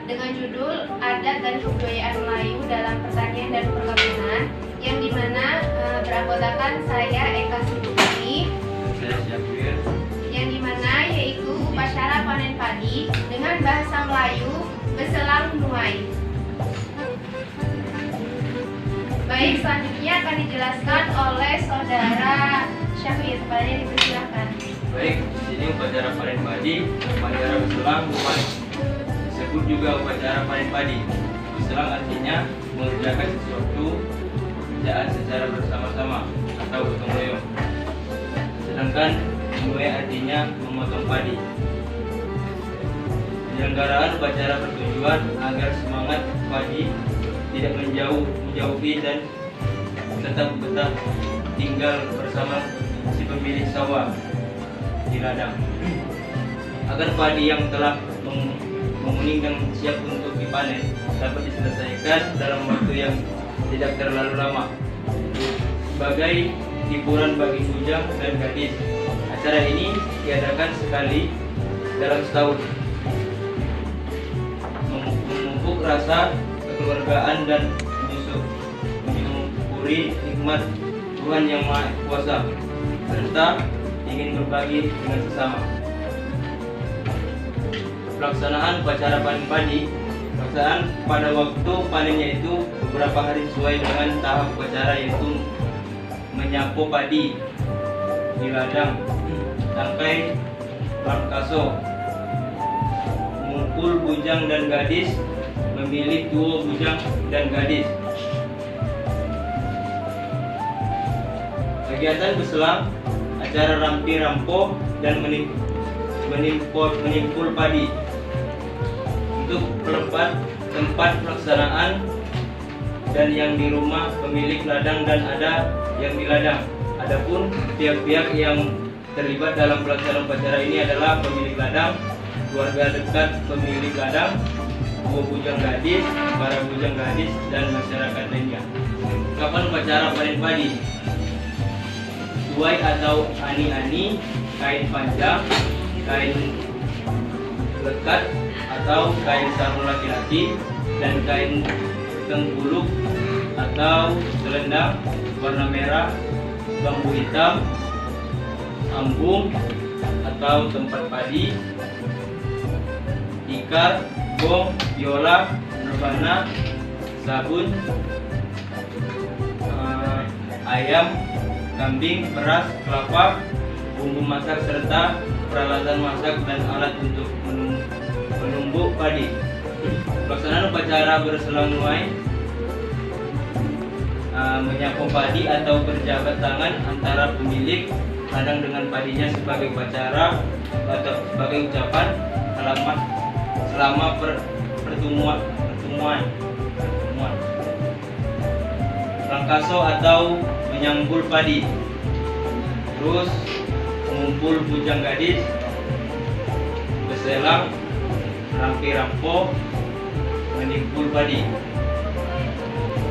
dengan judul Adat dan Kebudayaan Melayu dalam Pertanian dan Perkebunan, yang dimana beranggotakan saya Eka Siti, Saya Syafir. yang dimana yaitu upacara panen padi dengan bahasa Melayu Beselang Nuai. Baik, selanjutnya akan dijelaskan oleh saudara Syafir. Kepadanya dipersilakan. Baik, di sini upacara panen padi, upacara beselang nuai. Disebut juga upacara panen padi. Beselang artinya mengerjakan sesuatu pekerjaan secara bersama-sama atau gotong royong. Sedangkan nuai artinya memotong padi. Penyelenggaraan upacara bertujuan agar semangat padi tidak menjauhi dan tetap betah tinggal bersama si pemilik sawah di ladang, agar padi yang telah menguning dan siap untuk dipanen dapat diselesaikan dalam waktu yang tidak terlalu lama. Sebagai hiburan bagi bujang dan gadis, acara ini diadakan sekali dalam setahun, memupuk rasa kekeluargaan dan menyukuri nikmat Tuhan Yang Maha Kuasa, serta ingin berbagi dengan sesama. Pelaksanaan upacara panen padi. Pelaksanaan pada waktu panennya itu beberapa hari sesuai dengan tahap upacara, yaitu menyapu padi di ladang, tangkai rangkaso, mengumpul bujang dan gadis, memilih duo bujang dan gadis. Kegiatan beselang, acara rampi rampo dan menimpul padi. Untuk tempat pelaksanaan dan yang di rumah pemilik ladang dan ada yang di ladang. Adapun pihak-pihak yang terlibat dalam pelaksanaan upacara ini adalah pemilik ladang, keluarga dekat pemilik ladang, dua bujang gadis, para bujang gadis, dan masyarakat lainnya. Kapan upacara panen padi? Tuai atau ani-ani, kain panjang, kain lekat atau kain sarung laki-laki, dan kain tengguluk atau selendang warna merah, bambu hitam, ambung atau tempat padi, tikar, gong, biola, rebana, sabun, ayam, kambing, beras, kelapa, bumbu masak serta peralatan masak dan alat untuk menumbuk padi. Pelaksanaan upacara berselang nuai, menyapu padi atau berjabat tangan antara pemilik ladang dengan padinya sebagai upacara atau sebagai ucapan selamat selama pertemuan. Rangkaso atau menyambul padi, terus mengumpul bujang gadis, beselang, rampi rampo, menimpul padi.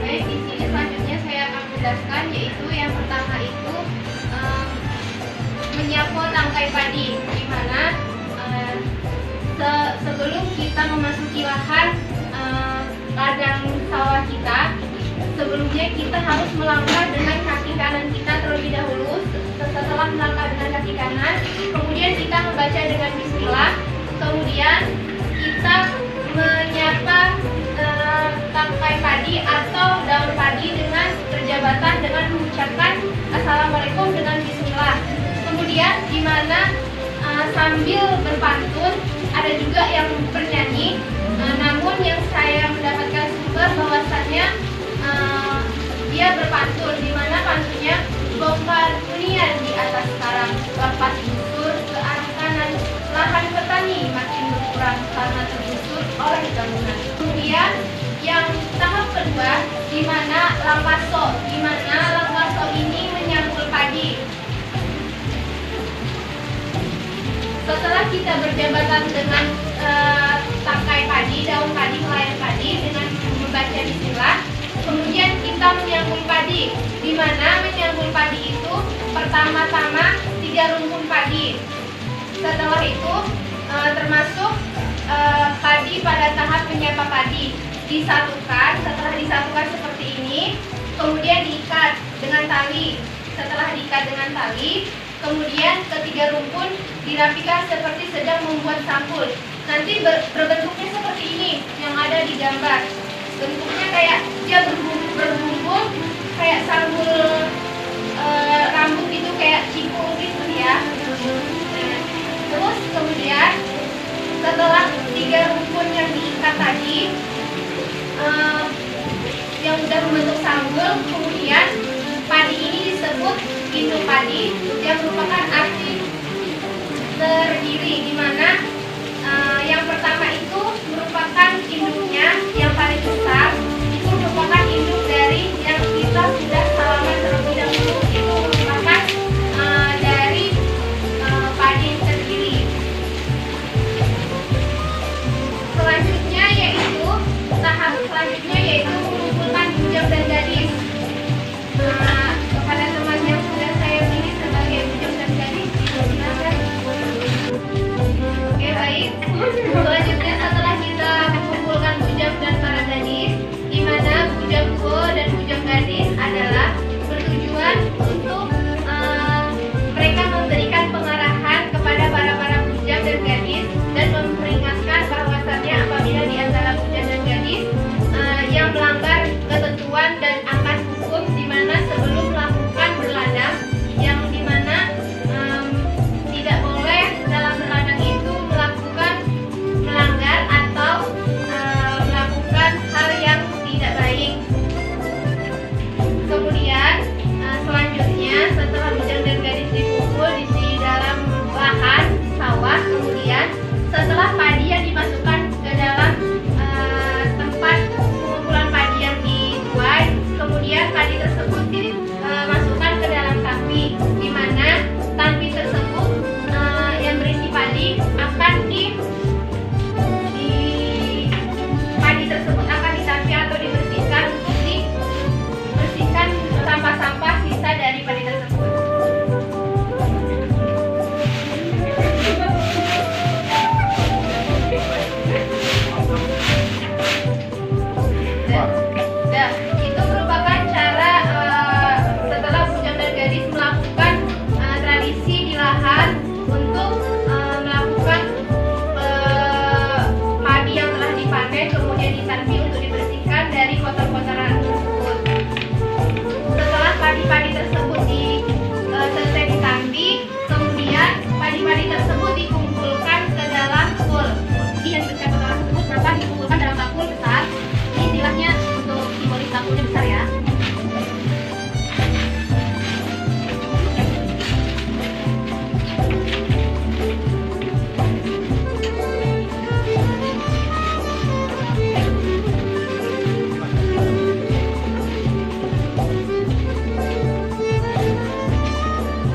Baik, di sini selanjutnya saya akan menjelaskan, yaitu yang pertama itu menyapu tangkai padi, di mana sebelum kita memasuki lahan ladang sawah kita, sebelumnya kita harus melangkah dengan kaki kanan kita terlebih dahulu. Setelah melangkah dengan kaki kanan, kemudian kita membaca dengan bismillah, kemudian kita menyapa tangkai padi atau daun padi dengan berjabatan dengan mengucapkan assalamualaikum dengan bismillah. Kemudian di mana sambil berpantun, ada juga yang bernyanyi, namun yang saya mendapatkan sumber bahwasannya dia berpantun, di mana pantunnya bongkar hunian di atas karang, lepas busur ke arah kanan, lahan petani makin berkurang karena tergusur oleh bangunan. Kemudian yang tahap kedua, di mana lampaso, ini menyambul padi. Setelah kita berjabatan dengan tangkai padi, daun padi, helai padi dengan membaca bismillah, kemudian kita menyambul padi, di mana menyambul padi itu pertama-tama 3 rumpun padi. Setelah itu termasuk padi pada tahap menyambul beberapa padi disatukan. Setelah disatukan seperti ini, kemudian diikat dengan tali. Setelah diikat dengan tali, kemudian ketiga rumpun dirapikan seperti sedang membuat sampul. Nanti berbentuknya seperti ini yang ada di gambar. Bentuknya kayak dia berbumbung kayak sanggul rambut itu, kayak cipung gitu ya. Nah, terus kemudian setelah tiga rumpun yang diikat tadi yang udah membentuk sanggul, kemudian padi ini disebut induk padi yang merupakan arti terdiri, di mana yang pertama itu merupakan induknya yang paling besar, itu merupakan induk dari yang kita sudah salaman terlebih dahulu, itu merupakan dari padi terdiri. Selanjutnya yaitu tahap selanjutnya yaitu mengumpulkan bujang dan gadis. Kepada teman yang sudah saya pilih sebagai bujang dan gadis, silakan. Oke, baik. Selanjutnya setelah kita mengumpulkan bujang dan para gadis, di mana bujang tua dan bujang gadis adalah bertujuan untuk mereka memberikan pengarahan kepada para bujang dan gadis dan memperingatkan bahwasannya apabila di antara bujang dan gadis yang melanggar ketentuan dan akan hukum, di mana sebelum melakukan berladang, yang dimana tidak boleh dalam berladang itu melakukan melanggar atau melakukan hal yang tidak baik. Kemudian selanjutnya setelah bujang dan gadis dikumpul di dalam lahan sawah, kemudian setelah padi yang dimasukkan ke dalam tempat pengumpulan padi yang dituai, kemudian padi tersebut dimasukkan ke dalam tampi, di mana tampi tersebut yang berisi padi akan padi tersebut akan ditampi atau dibersihkan untuk dibersihkan sampah-sampah sisa dari padi tersebut. Itu merupakan cara setelah bujang dan gadis melakukan tradisi di lahan untuk melakukan padi yang telah dipanen, kemudian ditanpi untuk dibersihkan dari kotor-kotoran tersebut. Setelah padi-padi tersebut selesai ditanpi, kemudian padi-padi tersebut dikumpulkan ke dalam bakul. Jadi yang dibersihkan kotoran tersebut maka dikumpulkan dalam bakul besar. Ini istilahnya untuk simbolis bakulnya besar ya.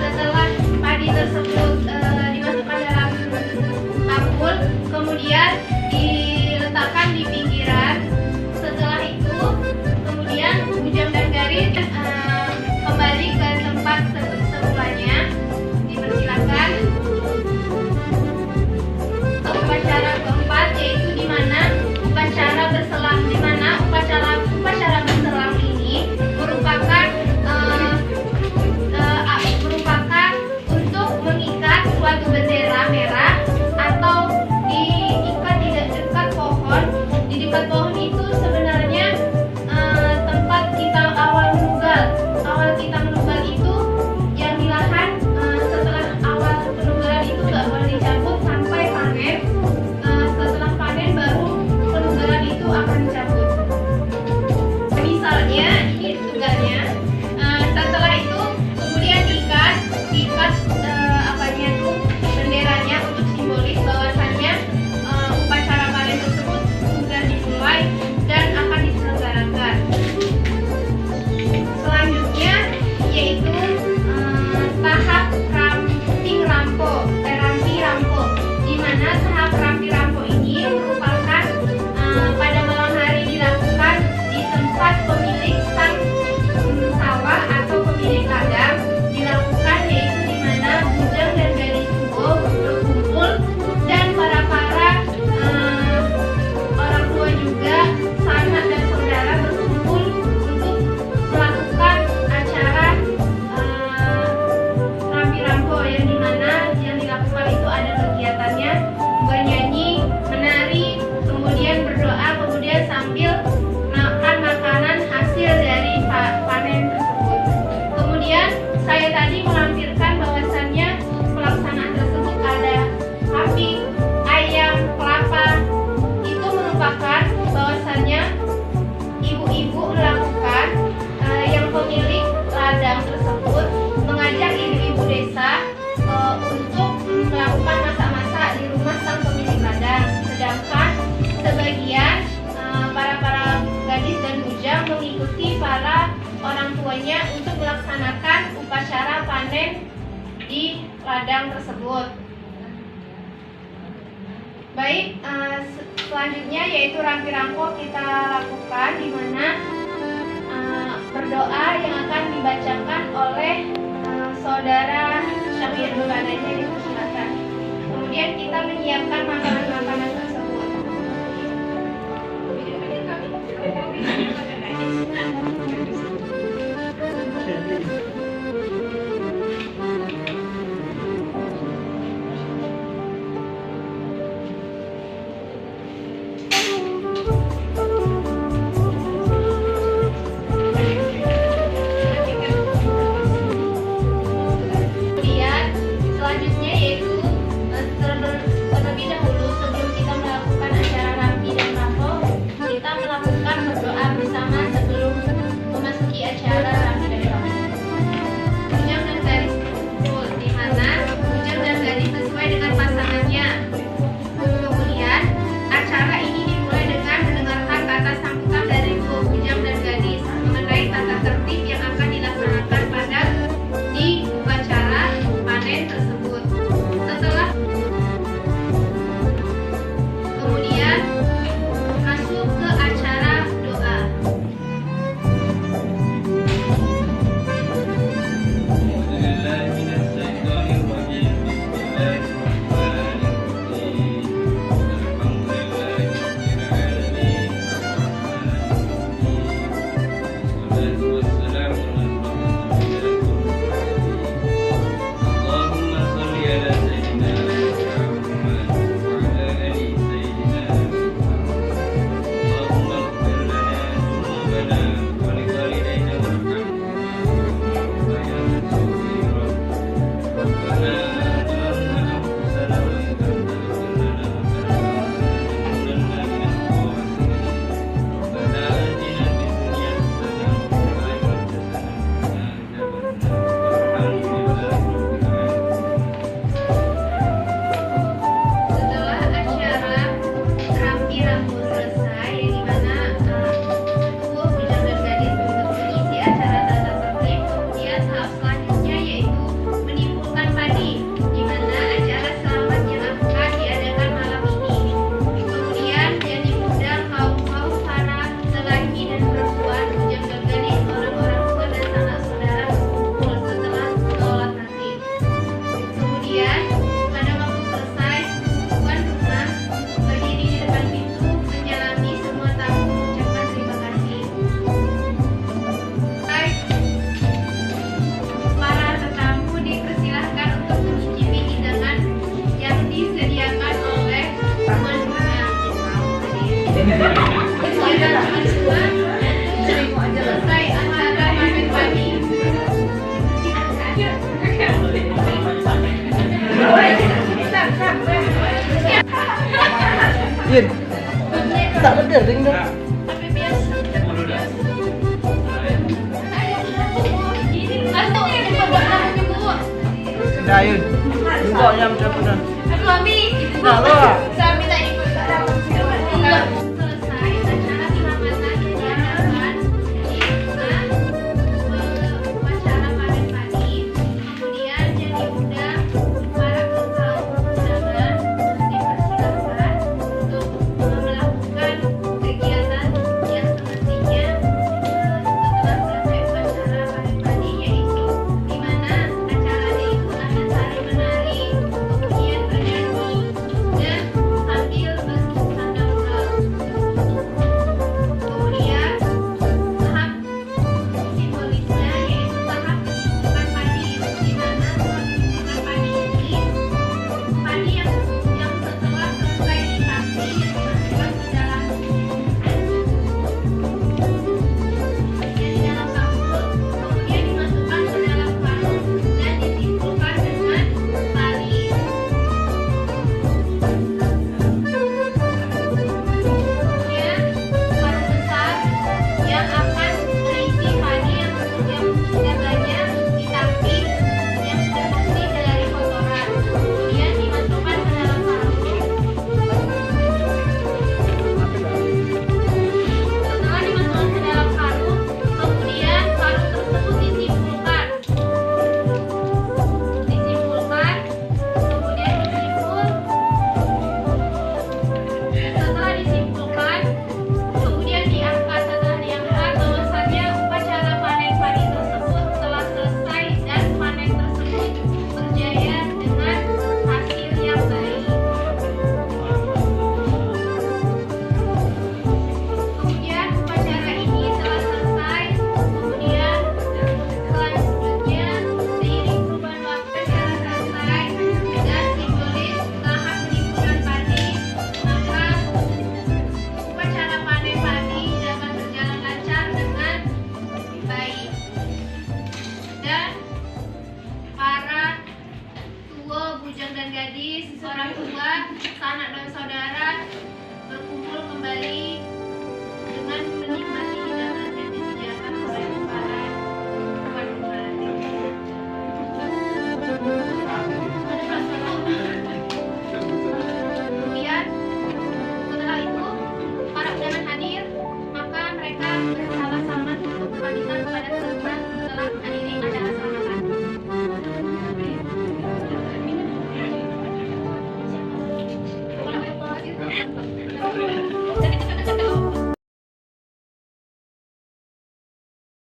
Setelah padi tersebut dimasukkan dalam bakul, kemudian diletakkan merupakan bahwasannya ibu-ibu melakukan yang pemilik ladang tersebut mengajak ibu-ibu desa untuk melakukan masak-masak di rumah sang pemilik ladang, sedangkan sebagian para gadis dan bujang mengikuti para orang tuanya untuk melaksanakan upacara panen di ladang tersebut. Baik, selanjutnya yaitu rampi-rampo kita lakukan, di mana berdoa yang akan dibacakan oleh saudara Syamir Nulananya dipersilakan. Kemudian kita menyiapkan makanan-makanan tersebut. Selanjutnya yaitu terlebih dahulu sebelum kita melakukan acara rampi dan rampo, kita melakukan berdoa bersama sebelum memasuki acara rampi dan rampo. Bujang dan gadis kumpul, di mana bujang dan gadis sesuai dengan pasangannya. Kemudian acara ini dimulai dengan mendengarkan kata sambutan dari dua bujang dan gadis mengenai tata tertib yang akan dilaksanakan pada di upacara panen tersebut. Setelah kemudian masuk ke acara doa. Setelah acara rampi-rampu selesai, yang dimana kedua bujang dan gadis untuk mengisi acara tata tertib, kemudian tahap selanjutnya yaitu menimbulkan padi, di mana acara selamat yang akan diadakan malam ini. Kemudian yang diundang kaum para lelaki dan perempuan, bujang dan gadis, orang-orang tua dan sanak saudara berkumpul setelah sholat maghrib. Kemudian pada waktu selesai, tuan rumah berdiri di depan pintu menyalami semua tamu mengucapkan terima kasih. Baik, para tetamu dipersilahkan untuk mencicipi hidangan yang disediakan oleh tuan rumah. Selesai acara panen padi. Yin, tak berdering dong. Tapi biasa. Atau ini pembuatan dulu. Dayun, enggak yang macam mana? Suami. Nah, lo.